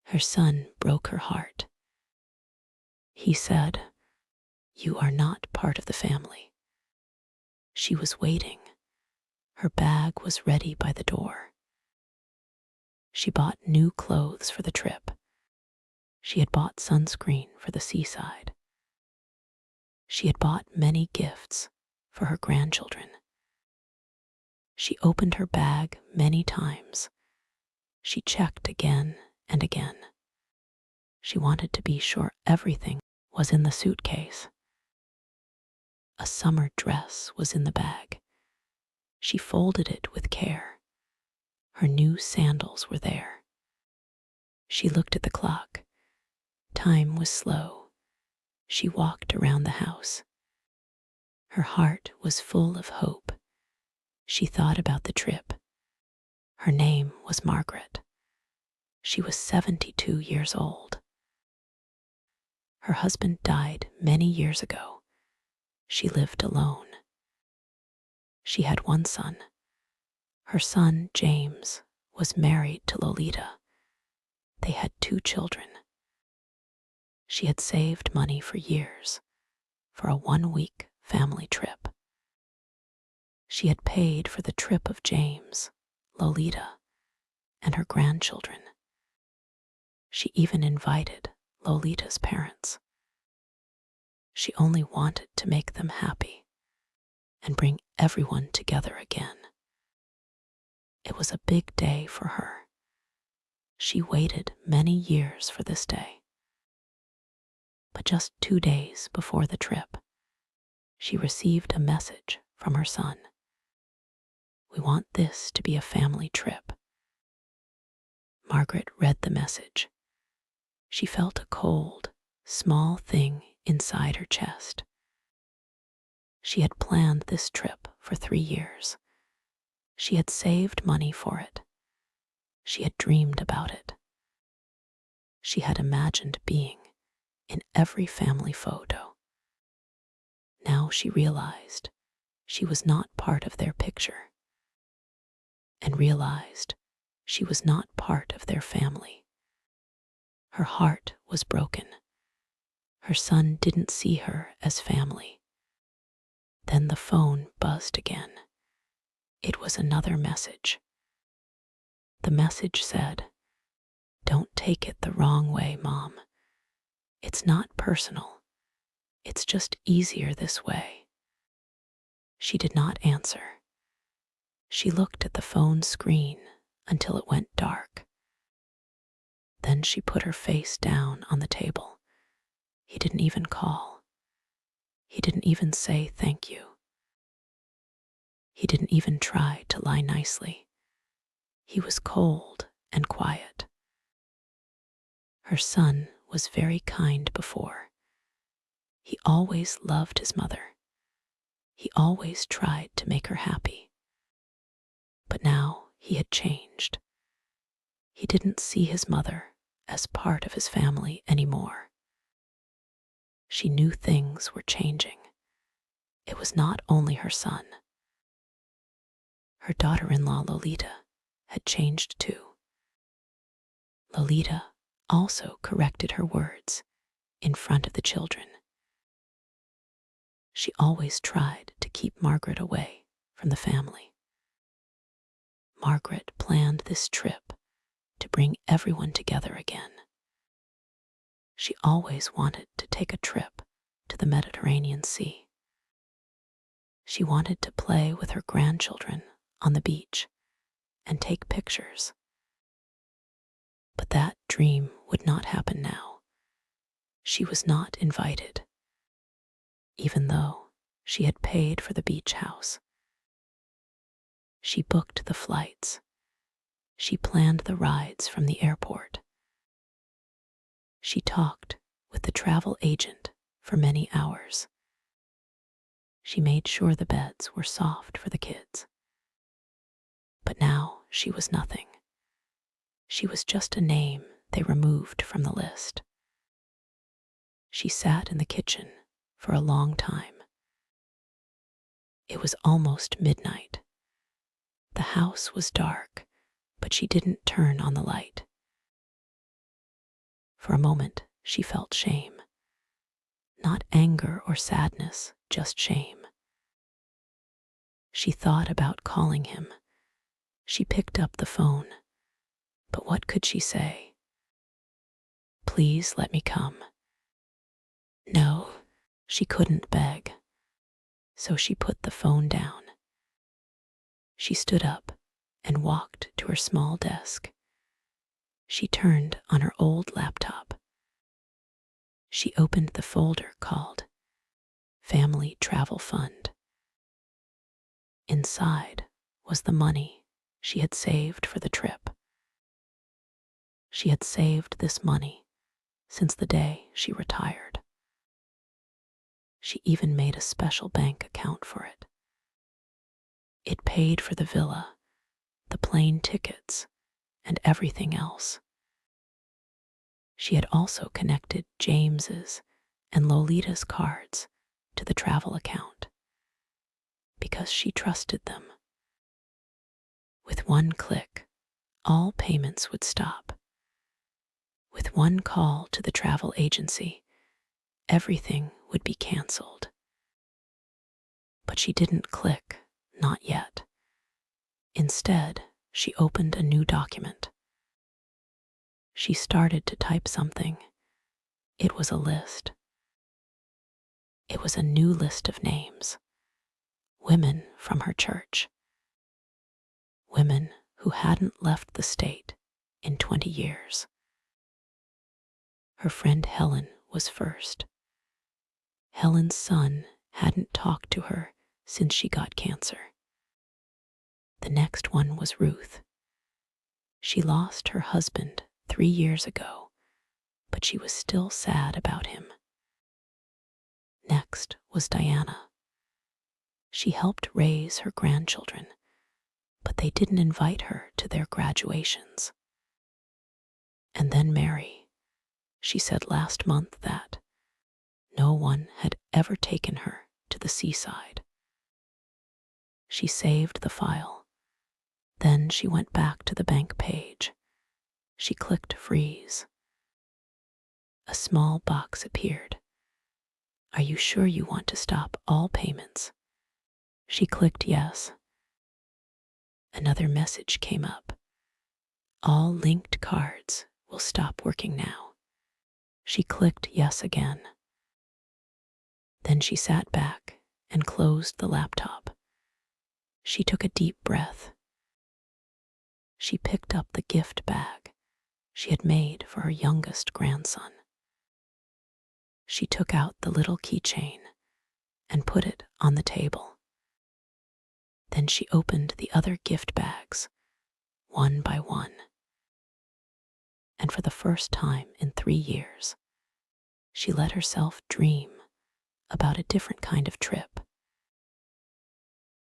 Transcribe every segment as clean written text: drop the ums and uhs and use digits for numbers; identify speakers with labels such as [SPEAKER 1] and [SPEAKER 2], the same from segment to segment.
[SPEAKER 1] Her son broke her heart. He said, "You are not part of the family." She was waiting. Her bag was ready by the door. She bought new clothes for the trip. She had bought sunscreen for the seaside. She had bought many gifts for her grandchildren. She opened her bag many times. She checked again and again. She wanted to be sure everything was in the suitcase. A summer dress was in the bag. She folded it with care. Her new sandals were there. She looked at the clock. Time was slow. She walked around the house. Her heart was full of hope. She thought about the trip. Her name was Margaret. She was 72 years old. Her husband died many years ago. She lived alone. She had one son. Her son, James, was married to Lolita. They had 2 children. She had saved money for years for a 1-week family trip. She had paid for the trip of James, Lolita, and her grandchildren. She even invited Lolita's parents. She only wanted to make them happy and bring everyone together again. It was a big day for her. She waited many years for this day. But just 2 days before the trip, she received a message from her son. "We want this to be a family trip." Margaret read the message. She felt a cold, small thing inside her chest. She had planned this trip for 3 years. She had saved money for it. She had dreamed about it. She had imagined being in every family photo. Now she realized she was not part of their picture, and realized she was not part of their family. Her heart was broken. Her son didn't see her as family. Then the phone buzzed again. It was another message. The message said, "Don't take it the wrong way, Mom. It's not personal. It's just easier this way." She did not answer. She looked at the phone screen until it went dark. Then she put her face down on the table. He didn't even call. He didn't even say thank you. He didn't even try to lie nicely. He was cold and quiet. Her son was very kind before. He always loved his mother. He always tried to make her happy. But now he had changed. He didn't see his mother as part of his family anymore. She knew things were changing. It was not only her son. Her daughter-in-law, Lolita, had changed too. Lolita also corrected her words in front of the children. She always tried to keep Margaret away from the family. Margaret planned this trip to bring everyone together again. She always wanted to take a trip to the Mediterranean Sea. She wanted to play with her grandchildren on the beach and take pictures. But that dream would not happen now. She was not invited, even though she had paid for the beach house. She booked the flights. She planned the rides from the airport. She talked with the travel agent for many hours. She made sure the beds were soft for the kids. But now she was nothing. She was just a name they removed from the list. She sat in the kitchen for a long time. It was almost midnight. The house was dark, but she didn't turn on the light. For a moment, she felt shame. Not anger or sadness, just shame. She thought about calling him. She picked up the phone. But what could she say? Please let me come. No, she couldn't beg. So she put the phone down. She stood up and walked to her small desk. She turned on her old laptop. She opened the folder called Family Travel Fund. Inside was the money she had saved for the trip. She had saved this money since the day she retired. She even made a special bank account for it. It paid for the villa, the plane tickets, and everything else. She had also connected James's and Lolita's cards to the travel account because she trusted them. With one click, all payments would stop. With one call to the travel agency, everything would be canceled. But she didn't click, not yet. Instead, she opened a new document. She started to type something. It was a list. It was a new list of names. Women from her church. Women who hadn't left the state in 20 years. Her friend Helen was first. Helen's son hadn't talked to her since she got cancer. The next one was Ruth. She lost her husband 3 years ago, but she was still sad about him. Next was Diana. She helped raise her grandchildren, but they didn't invite her to their graduations. And then Mary. She said last month that no one had ever taken her to the seaside. She saved the file. Then she went back to the bank page. She clicked freeze. A small box appeared. Are you sure you want to stop all payments? She clicked yes. Another message came up. All linked cards will stop working now. She clicked yes again. Then she sat back and closed the laptop. She took a deep breath. She picked up the gift bag she had made for her youngest grandson. She took out the little keychain and put it on the table. Then she opened the other gift bags, one by one. And for the first time in 3 years, she let herself dream about a different kind of trip.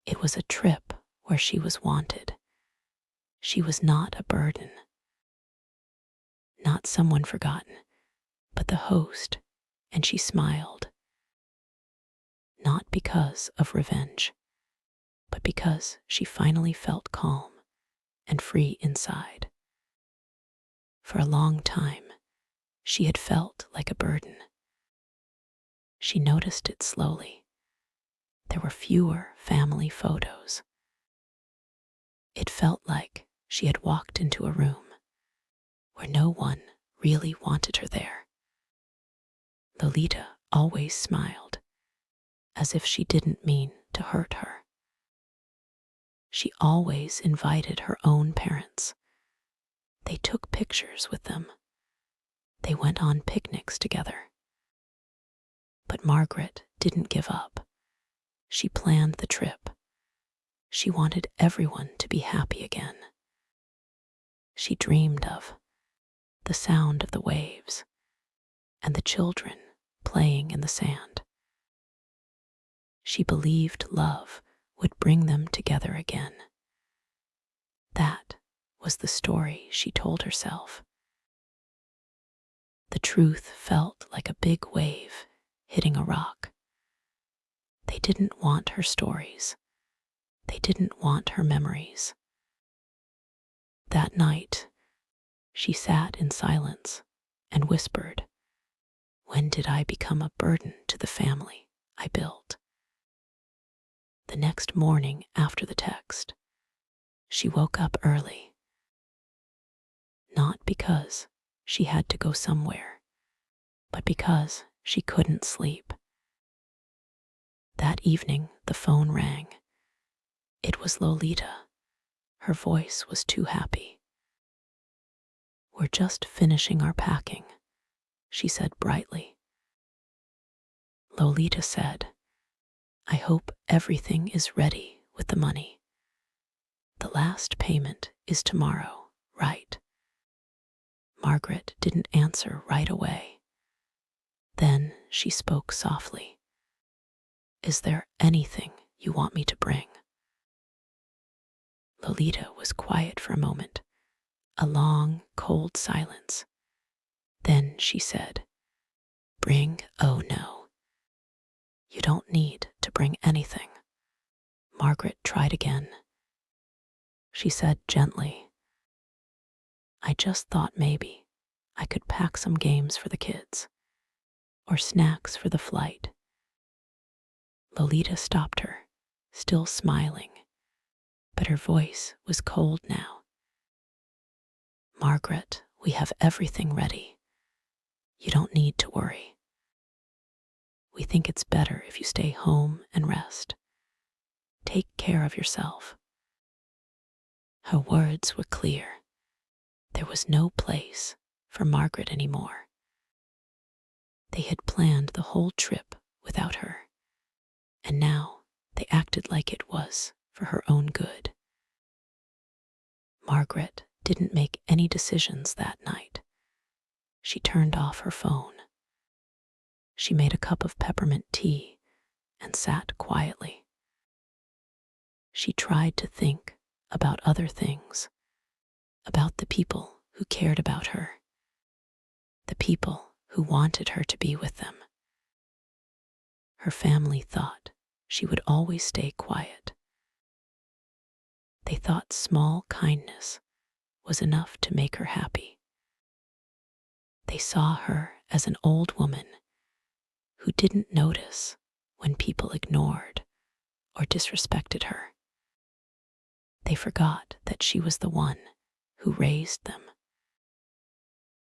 [SPEAKER 1] It was a trip where she was wanted. She was not a burden. Not someone forgotten, but the host, and she smiled. Not because of revenge, but because she finally felt calm and free inside. For a long time, she had felt like a burden. She noticed it slowly. There were fewer family photos. It felt like she had walked into a room where no one really wanted her there. Lolita always smiled, as if she didn't mean to hurt her. She always invited her own parents. They took pictures with them. They went on picnics together. But Margaret didn't give up. She planned the trip. She wanted everyone to be happy again. She dreamed of the sound of the waves and the children playing in the sand. She believed love would bring them together again. That was the story she told herself. The truth felt like a big wave hitting a rock. They didn't want her stories. They didn't want her memories. That night, she sat in silence and whispered, "When did I become a burden to the family I built?" The next morning after the text, she woke up early, not because she had to go somewhere, but because she couldn't sleep. That evening, the phone rang. It was Lolita. Her voice was too happy. "We're just finishing our packing," she said brightly. Lolita said, "I hope everything is ready with the money. The last payment is tomorrow, right?" Margaret didn't answer right away. Then she spoke softly. "Is there anything you want me to bring?" Lolita was quiet for a moment, a long, cold silence. Then she said, "Oh no. You don't need to bring anything." Margaret tried again. She said gently, "I just thought maybe I could pack some games for the kids, or snacks for the flight." Lolita stopped her, still smiling, but her voice was cold now. "Margaret, we have everything ready. You don't need to worry. We think it's better if you stay home and rest. Take care of yourself." Her words were clear. There was no place for Margaret anymore. They had planned the whole trip without her, and now they acted like it was for her own good. Margaret didn't make any decisions that night. She turned off her phone. She made a cup of peppermint tea and sat quietly. She tried to think about other things, about the people who cared about her, the people who wanted her to be with them. Her family thought she would always stay quiet. They thought small kindness was enough to make her happy. They saw her as an old woman who didn't notice when people ignored or disrespected her. They forgot that she was the one who raised them.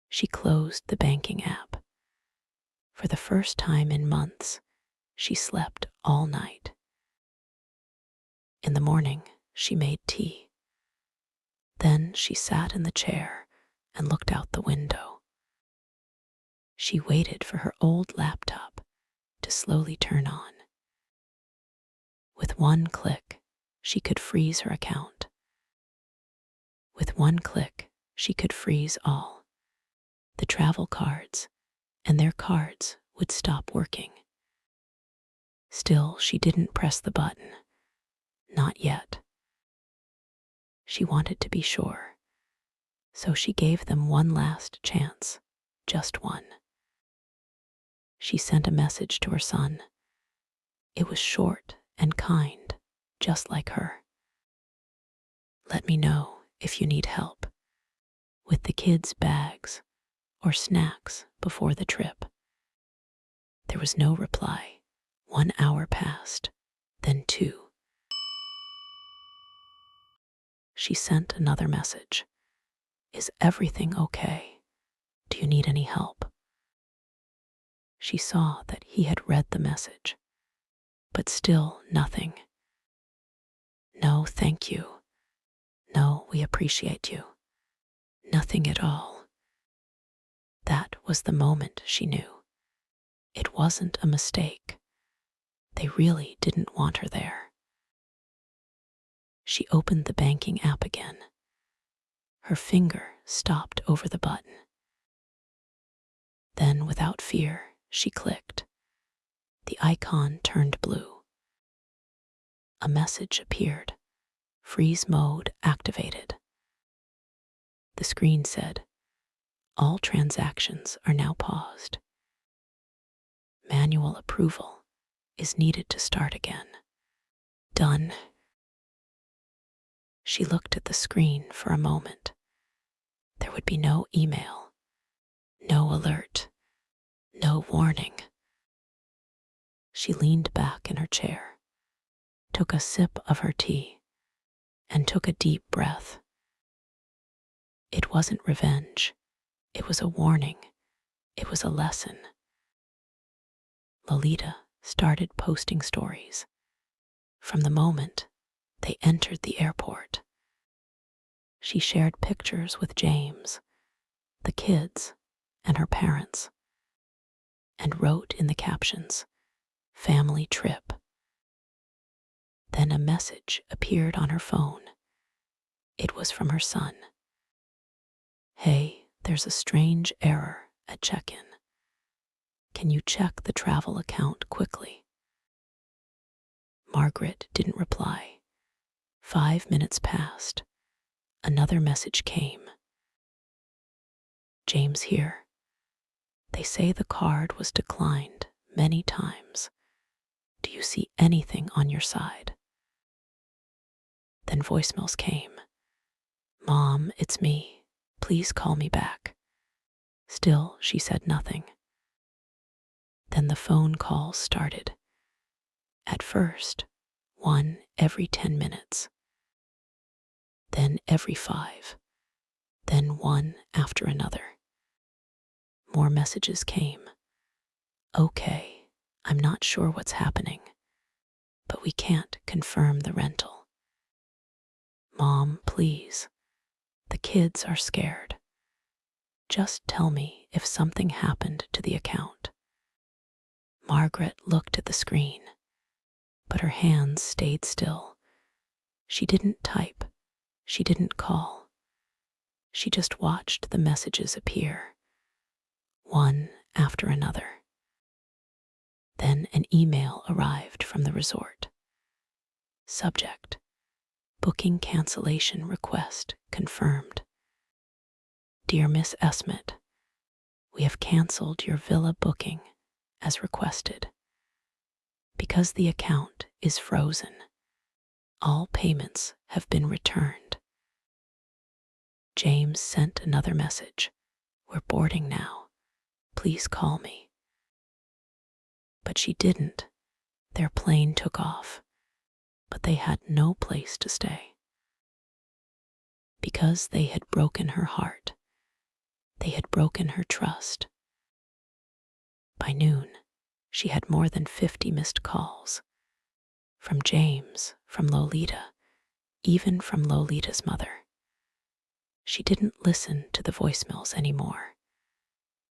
[SPEAKER 1] She closed the banking app. For the first time in months, she slept all night. In the morning, she made tea. Then she sat in the chair and looked out the window. She waited for her old laptop to slowly turn on. With one click, she could freeze her account. With one click, she could freeze all. The travel cards and their cards would stop working. Still, she didn't press the button. Not yet. She wanted to be sure, so she gave them one last chance, just one. She sent a message to her son. It was short and kind, just like her. "Let me know if you need help with the kids' bags or snacks before the trip." There was no reply. 1 hour passed, then 2. She sent another message. "Is everything okay? Do you need any help?" She saw that he had read the message, but still nothing. "No, thank you. No, we appreciate you. Nothing at all." That was the moment she knew. It wasn't a mistake. They really didn't want her there. She opened the banking app again. Her finger stopped over the button. Then, without fear, she clicked. The icon turned blue. A message appeared. Freeze mode activated. The screen said, "All transactions are now paused. Manual approval is needed to start again." Done. She looked at the screen for a moment. There would be no email, no alert, no warning. She leaned back in her chair, took a sip of her tea, and took a deep breath. It wasn't revenge. It was a warning. It was a lesson. Lolita started posting stories from the moment they entered the airport. She shared pictures with James, the kids, and her parents, and wrote in the captions, "Family trip." Then a message appeared on her phone. It was from her son. "Hey, there's a strange error at check-in. Can you check the travel account quickly?" Margaret didn't reply. 5 minutes passed. Another message came. "James here. They say the card was declined many times. Do you see anything on your side?" Then voicemails came. "Mom, it's me. Please call me back." Still, she said nothing. Then the phone calls started. At first, one every 10 minutes. Then every 5. Then one after another. More messages came. "Okay, I'm not sure what's happening, but we can't confirm the rental. Mom, please. The kids are scared. Just tell me if something happened to the account." Margaret looked at the screen, but her hands stayed still. She didn't type. She didn't call. She just watched the messages appear, one after another. Then an email arrived from the resort. Subject: Booking cancellation request confirmed. Dear Miss Esmett, we have canceled your villa booking as requested. Because the account is frozen, all payments have been returned. James sent another message. We're boarding now. Please call me. But she didn't. Their plane took off, but they had no place to stay. Because they had broken her heart, they had broken her trust. By noon, she had more than 50 missed calls. From James, from Lolita, even from Lolita's mother. She didn't listen to the voicemails anymore.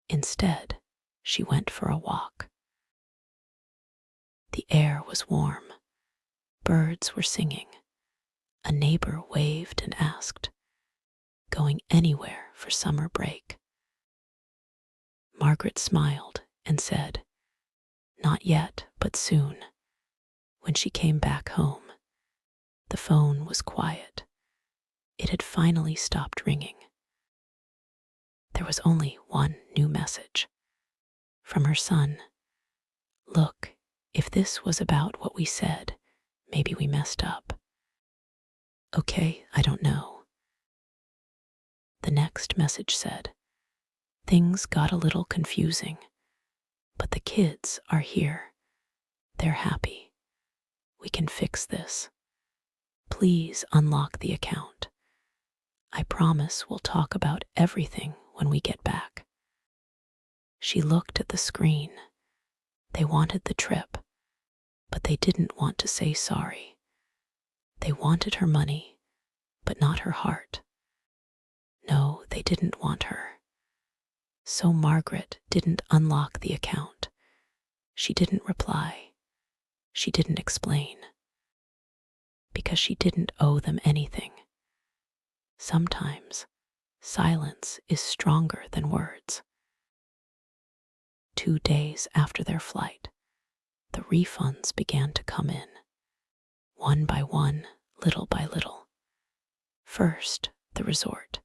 [SPEAKER 1] Instead, she went for a walk. The air was warm. Birds were singing. A neighbor waved and asked, "Going anywhere for summer break?" Margaret smiled and said, "Not yet, but soon." When she came back home, the phone was quiet. It had finally stopped ringing. There was only one new message. From her son. "Look, if this was about what we said, maybe we messed up." "Okay, I don't know." The next message said, "Things got a little confusing, but the kids are here. They're happy. We can fix this. Please unlock the account. I promise we'll talk about everything when we get back." She looked at the screen. They wanted the trip, but they didn't want to say sorry. They wanted her money, but not her heart. No, they didn't want her. So Margaret didn't unlock the account. She didn't reply. She didn't explain. Because she didn't owe them anything. Sometimes silence is stronger than words. 2 days after their flight, the refunds began to come in. One by one, little by little. First, the resort.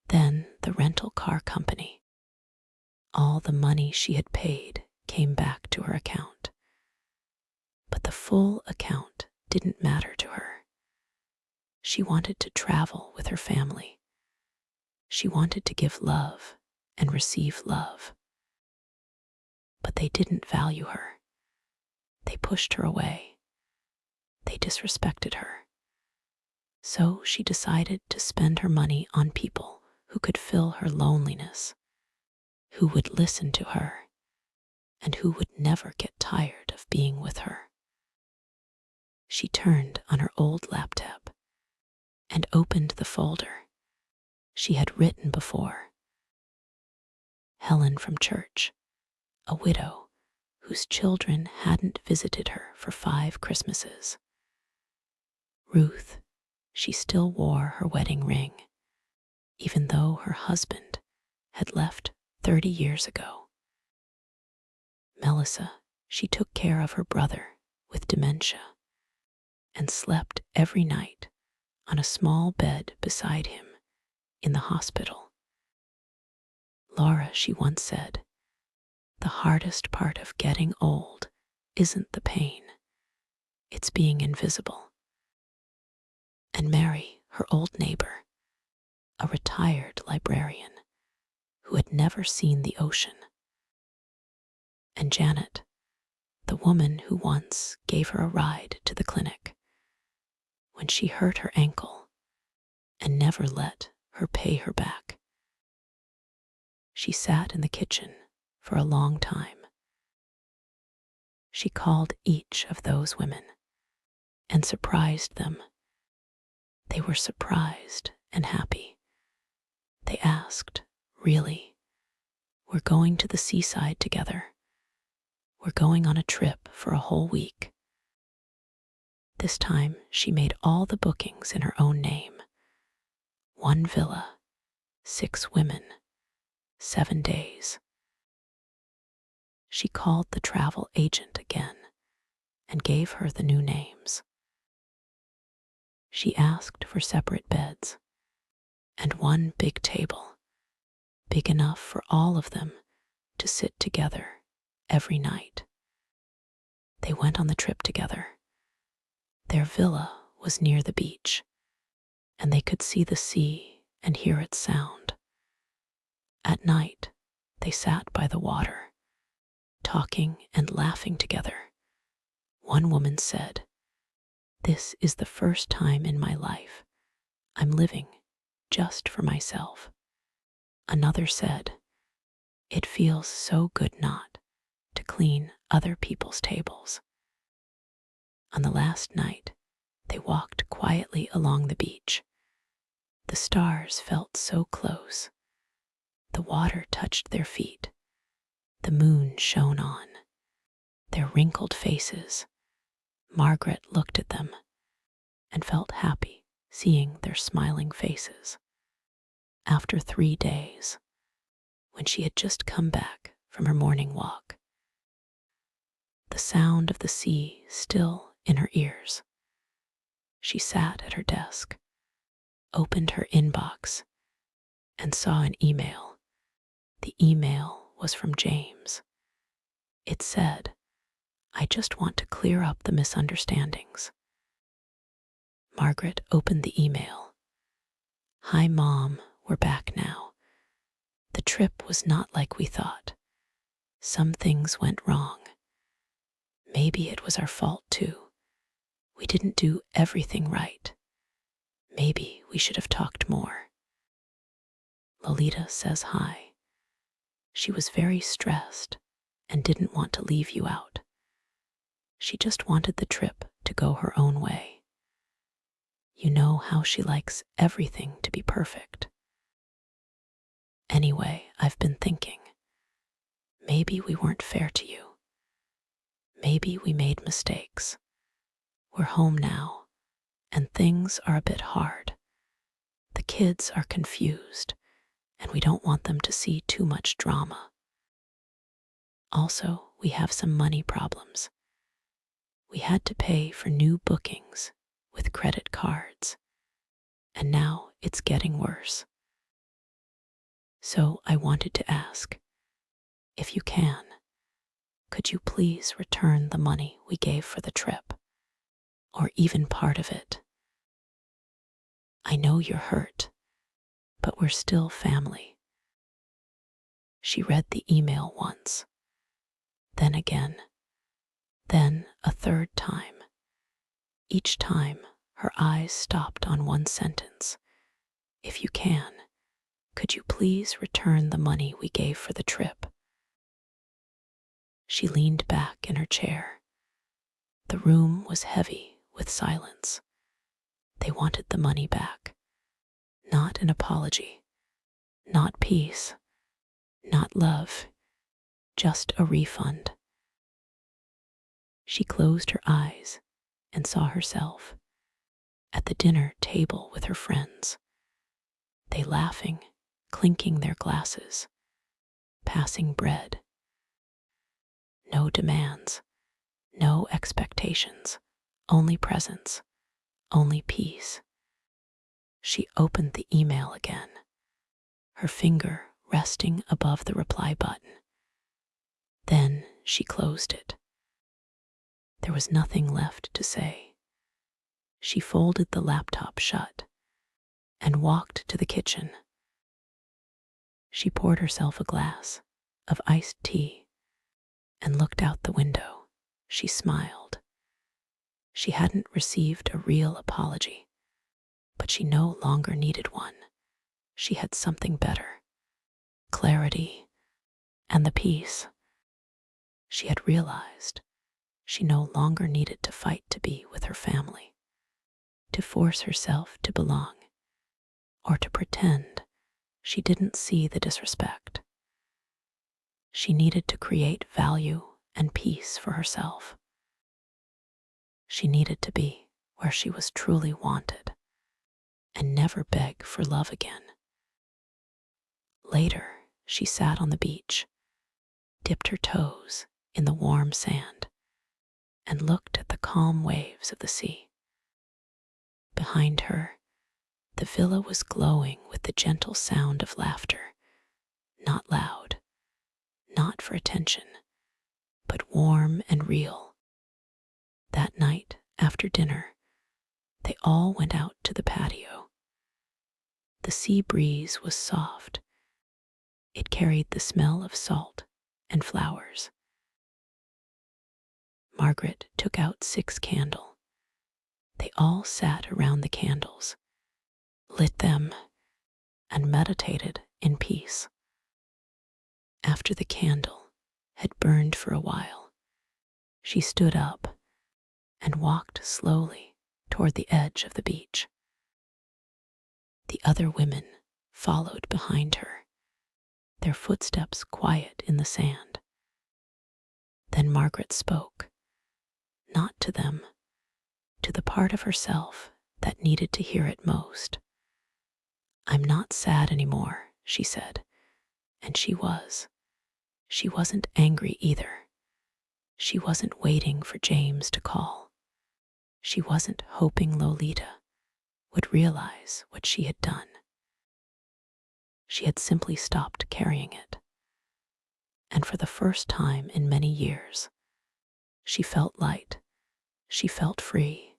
[SPEAKER 1] Then the rental car company. All the money she had paid came back to her account. But the full account didn't matter to her. She wanted to travel with her family. She wanted to give love and receive love. But they didn't value her. They pushed her away. They disrespected her. So she decided to spend her money on people who could fill her loneliness, who would listen to her, and who would never get tired of being with her. She turned on her old laptop and opened the folder she had written before. Helen from church, a widow whose children hadn't visited her for 5 Christmases. Ruth, she still wore her wedding ring, even though her husband had left 30 years ago. Melissa, she took care of her brother with dementia and slept every night on a small bed beside him in the hospital. Laura, she once said, "The hardest part of getting old isn't the pain, it's being invisible." And Mary, her old neighbor, a retired librarian who had never seen the ocean. And Janet, the woman who once gave her a ride to the clinic when she hurt her ankle and never let her pay her back. She sat in the kitchen for a long time. She called each of those women and surprised them. They were surprised and happy. They asked, "Really? We're going to the seaside together. We're going on a trip for a whole week." This time she made all the bookings in her own name. 1 villa, 6 women, 7 days. She called the travel agent again and gave her the new names. She asked for separate beds and 1 big table, big enough for all of them to sit together every night. They went on the trip together. Their villa was near the beach, and they could see the sea and hear its sound. At night, they sat by the water, talking and laughing together. One woman said, "This is the first time in my life I'm living just for myself." Another said, "It feels so good not to clean other people's tables." On the last night, they walked quietly along the beach. The stars felt so close. The water touched their feet. The moon shone on their wrinkled faces. Margaret looked at them and felt happy seeing their smiling faces. After 3 days, when she had just come back from her morning walk, the sound of the sea still in her ears, she sat at her desk, opened her inbox, and saw an email. The email was from James. It said, "I just want to clear up the misunderstandings." Margaret opened the email. "Hi, Mom, we're back now. The trip was not like we thought. Some things went wrong. Maybe it was our fault too. We didn't do everything right. Maybe we should have talked more. Lolita says hi. She was very stressed and didn't want to leave you out. She just wanted the trip to go her own way. You know how she likes everything to be perfect. Anyway, I've been thinking, maybe we weren't fair to you. Maybe we made mistakes. We're home now, and things are a bit hard. The kids are confused, and we don't want them to see too much drama. Also, we have some money problems. We had to pay for new bookings with credit cards, and now it's getting worse. So I wanted to ask, if you can, could you please return the money we gave for the trip, or even part of it? I know you're hurt, but we're still family. She read the email once, then again, then a third time. Each time, her eyes stopped on one sentence. If you can, could you please return the money we gave for the trip? She leaned back in her chair. The room was heavy with silence. They wanted the money back. Not an apology, not peace, not love, just a refund. She closed her eyes and saw herself at the dinner table with her friends. They laughing, clinking their glasses, passing bread. No demands, no expectations, only presence, only peace. She opened the email again, her finger resting above the reply button. Then she closed it. There was nothing left to say. She folded the laptop shut and walked to the kitchen. She poured herself a glass of iced tea and looked out the window. She smiled. She hadn't received a real apology, but she no longer needed one. She had something better, clarity and the peace. She had realized she no longer needed to fight to be with her family, to force herself to belong, or to pretend she didn't see the disrespect. She needed to create value and peace for herself. She needed to be where she was truly wanted and never beg for love again. Later, she sat on the beach, dipped her toes in the warm sand, and looked at the calm waves of the sea. Behind her, the villa was glowing with the gentle sound of laughter, not loud, not for attention, but warm and real. That night, after dinner, they all went out to the patio. The sea breeze was soft. It carried the smell of salt and flowers. Margaret took out 6 candles. They all sat around the candles, lit them, and meditated in peace. After the candle had burned for a while, she stood up and walked slowly toward the edge of the beach. The other women followed behind her, their footsteps quiet in the sand. Then Margaret spoke, not to them, to the part of herself that needed to hear it most. "I'm not sad anymore," she said, and she was. She wasn't angry either. She wasn't waiting for James to call. She wasn't hoping Lolita would realize what she had done. She had simply stopped carrying it. And for the first time in many years, she felt light. She felt free.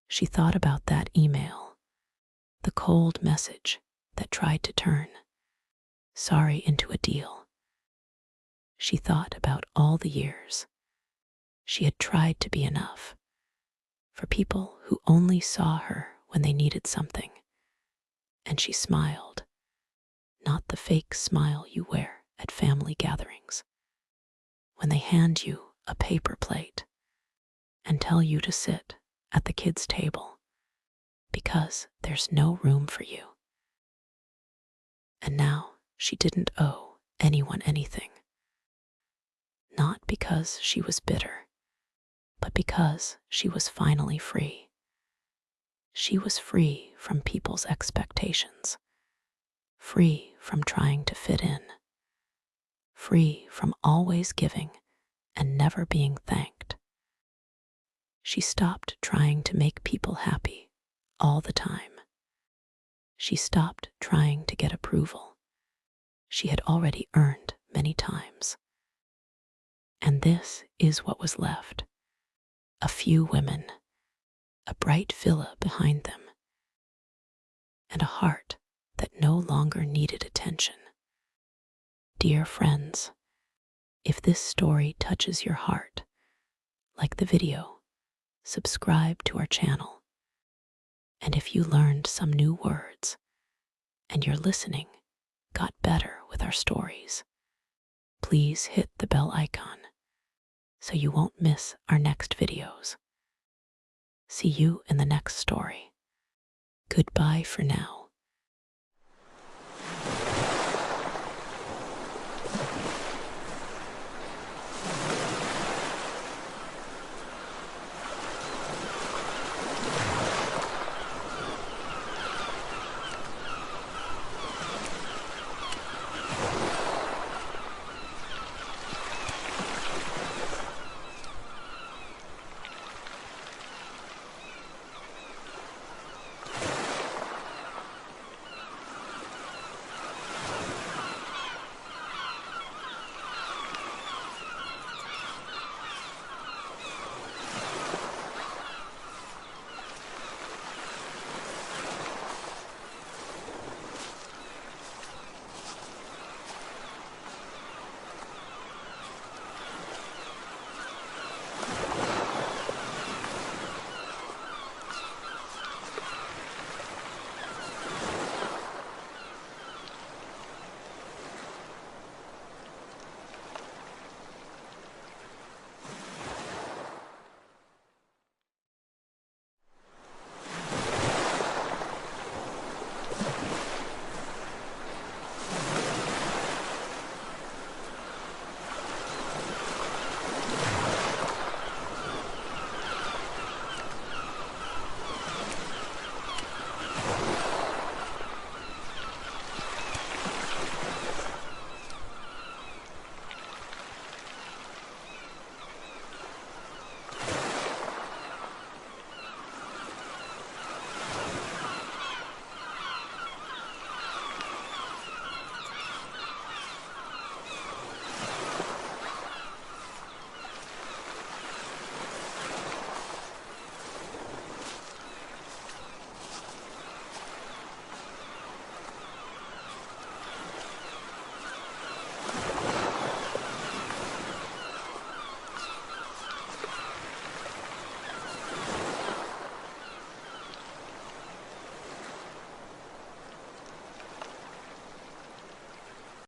[SPEAKER 1] She thought about that email, the cold message that tried to turn sorry into a deal. She thought about all the years she had tried to be enough for people who only saw her when they needed something. And she smiled, not the fake smile you wear at family gatherings, when they hand you a paper plate and tell you to sit at the kids' table because there's no room for you. And now she didn't owe anyone anything. Not because she was bitter, but because she was finally free. She was free from people's expectations, free from trying to fit in, free from always giving and never being thanked. She stopped trying to make people happy all the time. She stopped trying to get approval she had already earned many times. And this is what was left: a few women, a bright villa behind them, and a heart that no longer needed attention. Dear friends, if this story touches your heart, like the video, subscribe to our channel. And if you learned some new words and your listening got better with our stories, please hit the bell icon so you won't miss our next videos. See you in the next story. Goodbye for now.